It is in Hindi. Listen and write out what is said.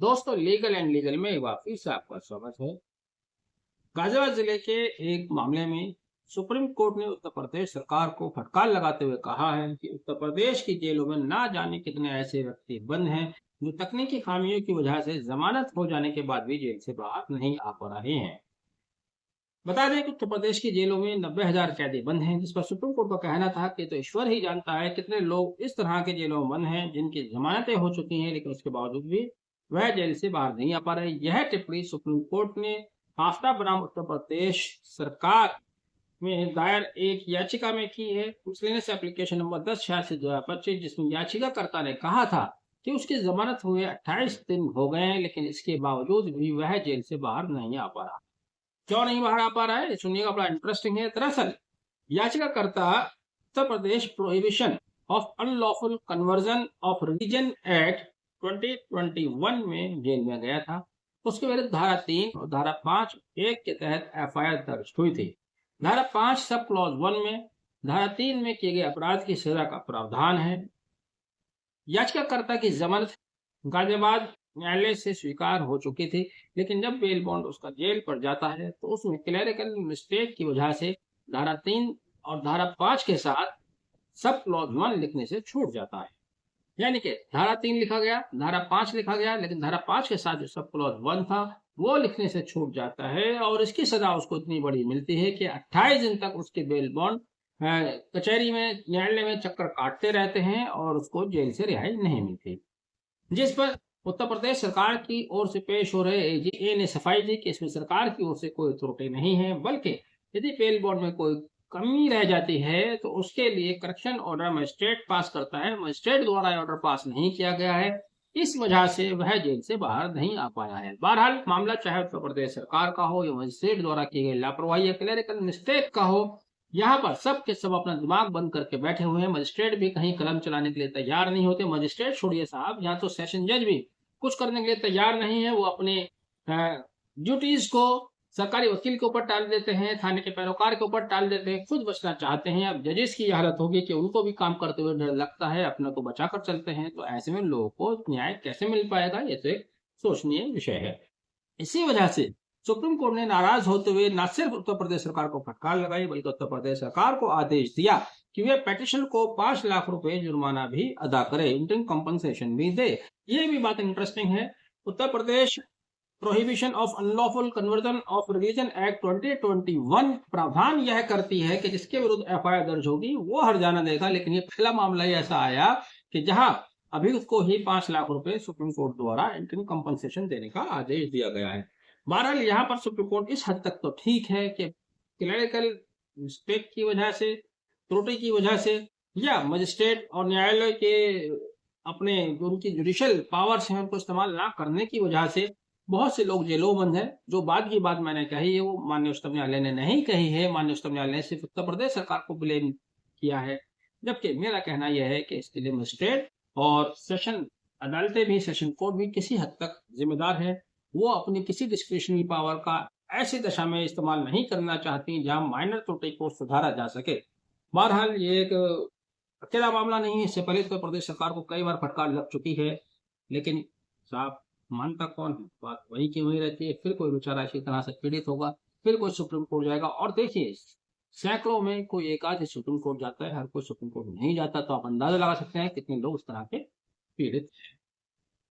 दोस्तों, लीगल एंड लीगल में वापिस आपका स्वागत है। गाजियाबाद जिले के एक मामले में सुप्रीम कोर्ट ने उत्तर प्रदेश सरकार को फटकार लगाते हुए कहा है कि उत्तर प्रदेश की जेलों में ना जाने कितने ऐसे व्यक्ति बंद हैं जो तकनीकी खामियों की वजह से जमानत हो जाने के बाद भी जेल से बाहर नहीं आ पा रहे हैं। बता दें कि उत्तर प्रदेश की जेलों में 90,000 कैदी बंद हैं, जिस पर सुप्रीम कोर्ट का कहना था कि तो ईश्वर ही जानता है कितने लोग इस तरह के जेलों में बंद हैं जिनकी जमानतें हो चुकी हैं, लेकिन उसके बावजूद भी वह जेल से बाहर नहीं आ पा रहे। यह टिप्पणी सुप्रीम कोर्ट ने आफ्ता बनाम उत्तर प्रदेश सरकार में दायर एक याचिका में की है। मिसलेनियस एप्लीकेशन नंबर 1086/2025, जिसमें याचिकाकर्ता ने कहा था कि उसकी जमानत हुए 28 दिन हो गए हैं, लेकिन इसके बावजूद भी वह जेल से बाहर नहीं आ पा रहा। क्यों नहीं बाहर आ पा रहा है, सुनिएगा, बड़ा इंटरेस्टिंग है। दरअसल याचिकाकर्ता Uttar Pradesh prohibition of unlawful conversion of religion act 2021 में जेल में गया था। उसके विरुद्ध धारा 3 और धारा 5(1) के तहत एफआईआर दर्ज हुई थी। धारा 5 सब क्लॉज 1 में धारा 3 में किए गए अपराध की सजा का प्रावधान है। याचिकाकर्ता की जमानत गाजियाबाद न्यायालय से स्वीकार हो चुकी थी, लेकिन जब बेल बॉन्ड उसका जेल पर जाता है तो उसमें क्लरिकल मिस्टेक की वजह से धारा 3 और धारा 5 के साथ सब क्लॉज 1 लिखने से छूट जाता है। यानी कि धारा 3 लिखा गया, धारा 5 लिखा गया, लेकिन धारा 5 के साथ जो सब क्लॉज 1 था वो लिखने से छूट जाता है, और इसकी सजा उसको इतनी बड़ी मिलती है कि 28 दिन तक उसके बेल बॉन्ड कचहरी में, न्यायालय में चक्कर काटते रहते हैं और उसको जेल से रिहाई नहीं मिलती। जिस पर उत्तर प्रदेश सरकार की ओर से पेश हो रहे एजीए ने सफाई दी कि इसमें सरकार की ओर से कोई त्रुटि नहीं है, बल्कि यदि बेल बॉन्ड में कोई कमी रह जाती है तो उसके लिए करेक्शन ऑर्डर मजिस्ट्रेट पास करता है। मजिस्ट्रेट द्वारा ऑर्डर पास नहीं किया गया है, इस वजह से वह जेल से बाहर नहीं आ पाया है। बहरहाल मामला चाहे उत्तर प्रदेश सरकार का हो या मजिस्ट्रेट द्वारा की गई लापरवाही या क्लरिकल मिस्टेक का हो, यहाँ पर सब के सब अपना दिमाग बंद करके बैठे हुए हैं। मजिस्ट्रेट भी कहीं कलम चलाने के लिए तैयार नहीं होते। मजिस्ट्रेट छोड़िए साहब, यहाँ तो सेशन जज भी कुछ करने के लिए तैयार नहीं है। वो अपने ड्यूटीज को सरकारी वकील के ऊपर टाल देते हैं, थाने के पैरोकार के ऊपर टाल देते हैं, खुद बचना चाहते हैं। अब जजेस की हालत होगी कि उनको भी काम करते हुए डर लगता है, अपने को बचा कर चलते हैं, तो ऐसे में लोगों को न्याय कैसे मिल पाएगा, ये तो एक सोचनीय विषय है। इसी वजह से सुप्रीम कोर्ट ने नाराज होते हुए न सिर्फ उत्तर प्रदेश सरकार को फटकार लगाई, बल्कि उत्तर प्रदेश सरकार को आदेश दिया कि वे पेटिशन को 5 लाख रुपए जुर्माना भी अदा करे, इंटरिम कंपनसेशन भी दे। ये भी बात इंटरेस्टिंग है। Uttar Pradesh prohibition of unlawful conversion of religion act 2021 प्रावधान यह करती है कि जिसके विरुद्ध एफआईआर दर्ज होगी वो हर्जाना देगा, लेकिन ये पहला मामला ही ऐसा आया कि जहां अभी उसको ही 5 लाख रुपए सुप्रीम कोर्ट द्वारा इंटरिम कंपनसेशन देने का आदेश दिया गया है। बहरहाल यहाँ पर सुप्रीम कोर्ट इस हद तक तो ठीक है कि क्लरिकल मिस्टेक की वजह से, त्रुटि की वजह से, या मजिस्ट्रेट और न्यायालय के अपने जो उनकी जुडिशियल पावर्स हैं उनको इस्तेमाल ना करने की वजह से बहुत से लोग जेलों बंद है। जो बात की बात मैंने कही है वो माननीय उच्चतम न्यायालय ने नहीं कही है। माननीय उच्चतम न्यायालय ने सिर्फ उत्तर प्रदेश सरकार को ब्लेम किया है, जबकि मेरा कहना यह है कि इसके लिए मजिस्ट्रेट और सेशन अदालतें भी, सेशन कोर्ट भी किसी हद तक जिम्मेदार है। वो अपनी किसी डिस्क्रिशनरी पावर का ऐसी दशा में इस्तेमाल नहीं करना चाहती जहां माइनर त्रुटि को सुधारा जा सके। बहरहाल ये एक अकेला मामला नहीं है, इससे पहले उत्तर प्रदेश सरकार को कई बार फटकार लग चुकी है, लेकिन साहब मानता कौन है, बात वही की वही रहती है। फिर कोई बेचारा इसी तरह से पीड़ित होगा, फिर कोई सुप्रीम कोर्ट जाएगा। और देखिए, सैकड़ों में कोई एक आध सुप्रीम कोर्ट जाता है, हर कोई सुप्रीम कोर्ट नहीं जाता, तो आप अंदाजा लगा सकते हैं कितने लोग इस तरह के पीड़ित हैं।